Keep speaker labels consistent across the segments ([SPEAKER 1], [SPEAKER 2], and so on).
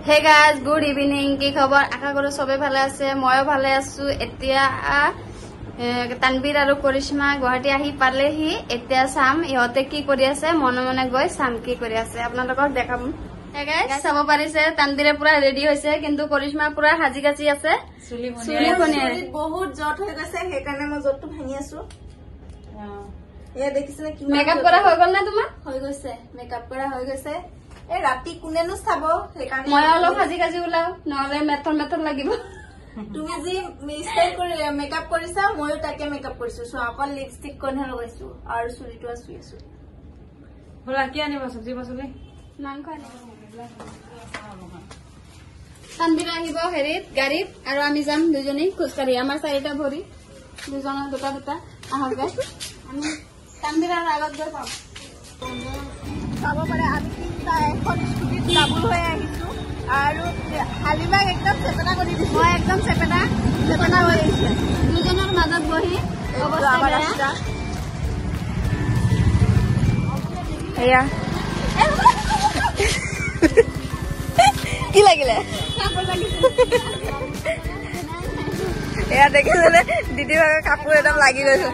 [SPEAKER 1] Hey guys, good evening. কি খবৰ? আশা কৰো সবে ভালে আছে। ময়ো ভালে আছো। এতিয়া তানবীৰ আৰু কৰিশ্মা গুৱাহাটী আহি পালেহি। এতিয়া চাম ইহঁতে কি কৰি আছে, মনে মনে গৈ চাম কি কৰি আছে। আপোনালোকক দেখাম। Hey guys, চাব পাৰিছে তানবীৰে পুৰা ৰেডি হৈছে, কিন্তু কৰিশ্মা পুৰা হাজি কাচি আছে। চুলি
[SPEAKER 2] বহুত জট হৈ গৈছে, সেইকাৰণে মই জটটো ভাঙি আছো। এয়া দেখিছেনে কি
[SPEAKER 1] মেকআপ কৰা হৈ গল না তোমাৰ?
[SPEAKER 2] হৈ গৈছে, মেকআপ কৰা হৈ গৈছে। এই ৰাতি কোনেনো চাব, সেইকাৰণে
[SPEAKER 1] মই অলপ হাজি কাচি ওলাও, নহলে মেথৰ লাগিব।
[SPEAKER 2] তুমি যি ষ্টাইল কৰি মেকআপ কৰিছা, ময়ো তাকে মেকআপ কৰিছো। চোৱা, অকল লিপষ্টিক কণহে লগাইছো আৰু চুলিটো চুই আছো।
[SPEAKER 3] বলা কি আনিবা চব্জি পাচলি?
[SPEAKER 1] মাংস আনিব। তানবীৰ আহিব হেৰিত গাড়ীত, আৰু আমি যাম দুজনী খোজকাঢ়ি। আমাৰ 4টা ভৰি, দুজনৰ দুটা আহক গাই। আমি তানবীৰৰ আগত গৈ পাম।
[SPEAKER 2] চাব পাৰে আমি তিনিটা এখন স্কুটিত ডাবুল হৈ আহিছো, আৰু হালিমাক একদম চেপেটা কৰি দিছো।
[SPEAKER 1] মই একদম চেপেটা
[SPEAKER 2] হৈ আহিছে
[SPEAKER 1] দুজনৰ মাজত বহি অৱস্থা বেয়া।
[SPEAKER 2] এয়া কি লাগিলে? এয়া দেখিছিলে দিদি ভাগৰ কাপোৰ একদম লাগি গৈছে।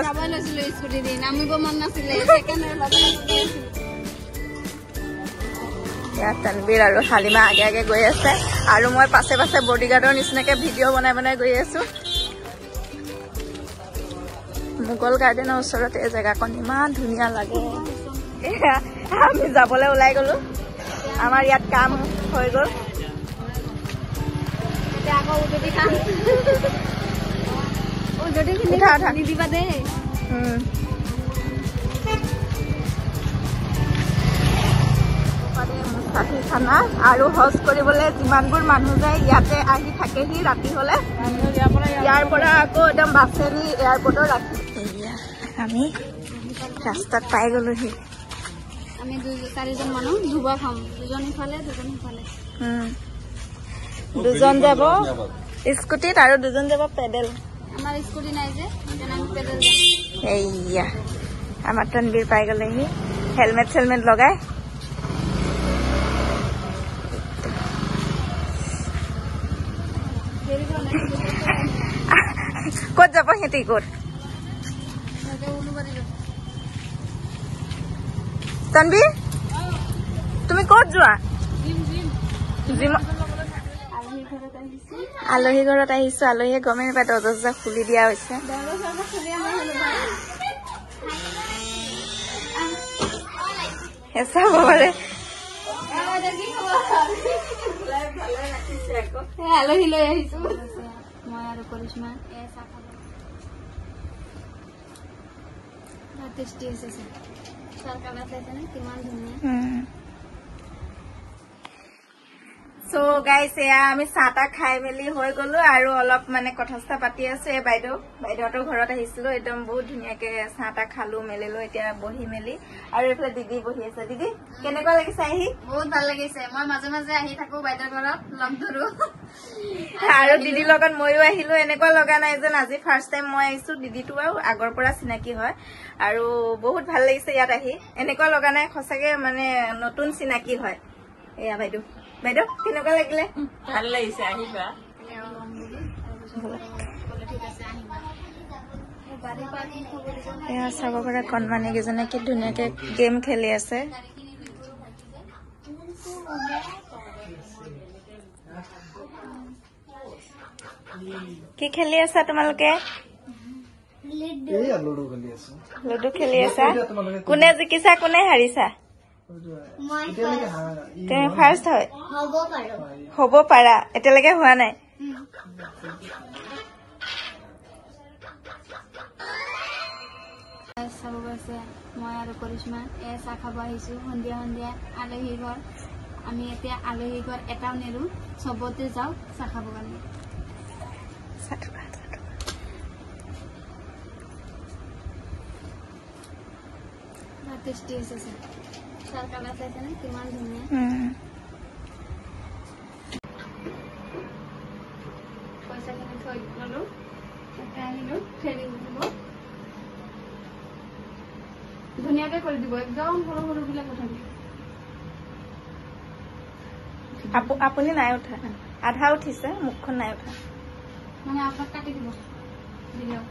[SPEAKER 1] যাবই লৈছিলো স্কুটি দি, নামিব মন নাছিলে।
[SPEAKER 2] তানবীৰ আৰু হালিমা আগে আগে গৈ আছে, আৰু মই পাছে পাছে বডিগাৰ্ডৰ নিচিনাকে ভিডিঅ' বনাই বনাই গৈ আছো। মোগল গাৰ্ডেনৰ ওচৰতে জেগাকণ ইমান ধুনীয়া লাগে। আমি যাবলৈ ওলাই গলো, আমাৰ ইয়াত কাম হৈ গল।
[SPEAKER 1] আকৌ উজুতি খাম, উজুতি নিদিবা দেই।
[SPEAKER 2] খানা আৰু হজ কৰিবলৈ যিমানবোৰ মানুহ যায় ইয়াতে আহি থাকেহি ৰাতি হলে। ইয়াৰ পৰা আকৌ একদম বাছে নি এয়াৰপৰ্টত ৰাখি। আমি ৰাস্তাত পাই গলোহি।
[SPEAKER 1] আমি 4জন মানুহ ধুব খাম, দুজন ইফালে দুজন সিফালে।
[SPEAKER 2] দুজন যাব স্কুটিত আৰু দুজন যাব পেডেল।
[SPEAKER 1] আমাৰ স্কুটি নাই যে, সেইকাৰণে আমি পেডেল যাম।
[SPEAKER 2] এইয়া আমাৰ তানবীৰ পাই গলেহি, হেলমেট চেলমেট লগাই। ক'ত যাব সিহঁতি? ক'ত? তানবীৰ তুমি ক'ত যোৱা? আলহী ঘৰত আহিছো। আলহীয়ে গমেই নাপায় দৰ্জা খুলি দিয়া হৈছে। চাব পাৰে
[SPEAKER 1] আলহী লৈ আহিছো। মই আৰু কৰিশ্মা টেষ্টি হৈছে। কিমান ধুনীয়া।
[SPEAKER 2] So guys, এয়া আমি চাহ তাহ খাই মেলি হৈ গলো, আৰু অলপ মানে কথা চথা পাতি আছো। বাইদেউহঁতৰ ঘৰত আহিছিলো, একদম বহুত ধুনীয়াকে চাহ তাহ খালো মেলিলো। এতিয়া বহি মেলি, আৰু এইফালে দিদি বহি আছে। দিদি কেনেকুৱা লাগিছে আহি?
[SPEAKER 1] বহুত ভাল লাগিছে। মই মাজে মাজে আহি থাকো বাইদেউৰ ঘৰত, লগ ধৰো।
[SPEAKER 2] আৰু দিদিৰ লগত ময়ো আহিলো। এনেকুৱা লগা নাই যেন আজি ফাৰ্ষ্ট টাইম মই আহিছো। দিদিটো আৰু আগৰ পৰা চিনাকি হয়, আৰু বহুত ভাল লাগিছে ইয়াত আহি। এনেকুৱা লগা নাই, সঁচাকে মানে নতুন চিনাকি হয়। এয়া বাইদেউ কেনেকুৱা লাগিলে?
[SPEAKER 3] ভাল লাগিছে, আহিবা।
[SPEAKER 2] এয়া চাব পাৰে কণমানি কেইজনে কি ধুনীয়াকে গেম খেলি আছে। কি খেলি আছা তোমালোকে? লুডু খেলি আছা। কোনে জিকিছা, কোনে হাৰিছা? তুমি ফাৰ্ষ্ট হয়? হ'ব পাৰা, এতিয়ালৈকে হোৱা নাই।
[SPEAKER 1] চাব গৈছে মই আৰু কৰিশ্মা চাহ খাব আহিছো। সন্ধিয়া আলহী ঘৰ। আমি এতিয়া আলহী ঘৰ এটাও নেৰো, চবতে যাওঁ চাহ খাব কাৰণে। টেষ্টি হৈছে চাহ কালাৰ চাইছেনে কিমান ধুনীয়া। পইচাখিনি থৈ ললো, আহিলো ফেৰি উঠিব। ধুনীয়াকে কৰি দিব, একদম সৰু সৰু বিলাক কথা দিব।
[SPEAKER 2] আপুনি নাই উঠা আধা উঠিছে মুখখন নাই উঠা
[SPEAKER 1] মানে আপোনাক কাটি দিব ভিডিঅ'।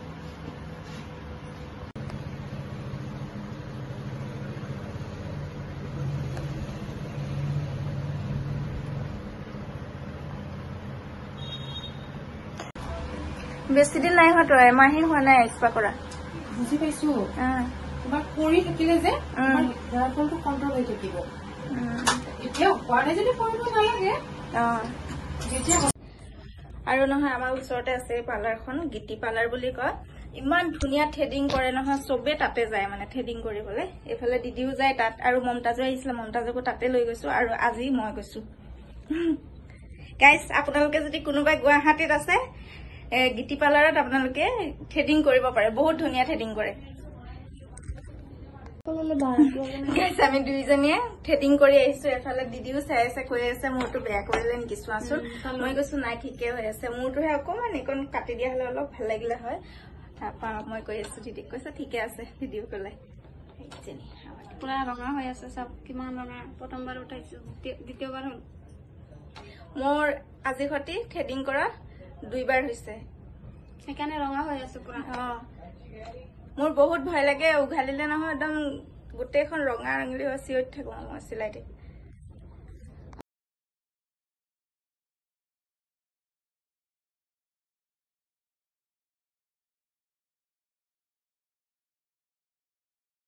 [SPEAKER 2] বেছি দিন নাই হোৱা তই এমাহে হোৱা নাই স্পা কৰা
[SPEAKER 3] বুজি পাইছো তোমাক কৰি থাকিলে যে তোমাৰ হেয়াৰ ফলটো কন্ট্ৰল হৈ থাকিব এতিয়া হোৱা নাই যদি কৰিব নালাগে যেতিয়া
[SPEAKER 2] আৰু নহয় আমাৰ ওচৰতে আছে পাৰ্লাৰখন গীতি পাৰ্লাৰ বুলি কয় ইমান ধুনীয়া থ্ৰেডিং কৰে নহয় চবে তাতে যায় মানে থ্ৰেডিং কৰিবলৈ এইফালে দিদিও যায় তাত আৰু মমতাজো আহিছিলে মমতাজকো তাতে লৈ গৈছো আৰু আজি মই গৈছো গাইজ আপোনালোকে যদি কোনোবাই গুৱাহাটীত আছে গীতি পাৰ্লাৰত আপোনালোকে থ্ৰেডিং কৰিব পাৰে বহুত ধুনীয়া থ্ৰেডিং কৰে গাইজ আমি দুইজনীয়ে থ্ৰেডিং কৰি আহিছো এফালে দিদিও চাই আছে কৈ আছে মূৰটো বেয়া কৰিলে নেকি চোৱাচোন মই কৈছো নাই ঠিকে হৈ আছে মূৰটোহে অকমান এইকণ কাটি দিয়া হলে অলপ ভাল লাগিলে হয় তাৰপৰা মই কৈ আছো দিদিক কৈছে ঠিকে আছে দিদিও কলে
[SPEAKER 1] পুৰা ৰঙা হৈ আছে চব কিমান ৰঙা প্ৰথমবাৰ উঠাইছো দ্বিতীয়বাৰ হ'ল
[SPEAKER 2] মোৰ আজি সতি থ্ৰেডিং কৰা 2 বাৰ হৈছে
[SPEAKER 1] সেইকাৰণে ৰঙা হৈ আছে পুৰা
[SPEAKER 2] মোৰ বহুত ভয় লাগে উঘালিলে নহয় একদম গোটেইখন ৰঙা ৰঙলি হৈ চিঞৰি থাকো মই চিলাই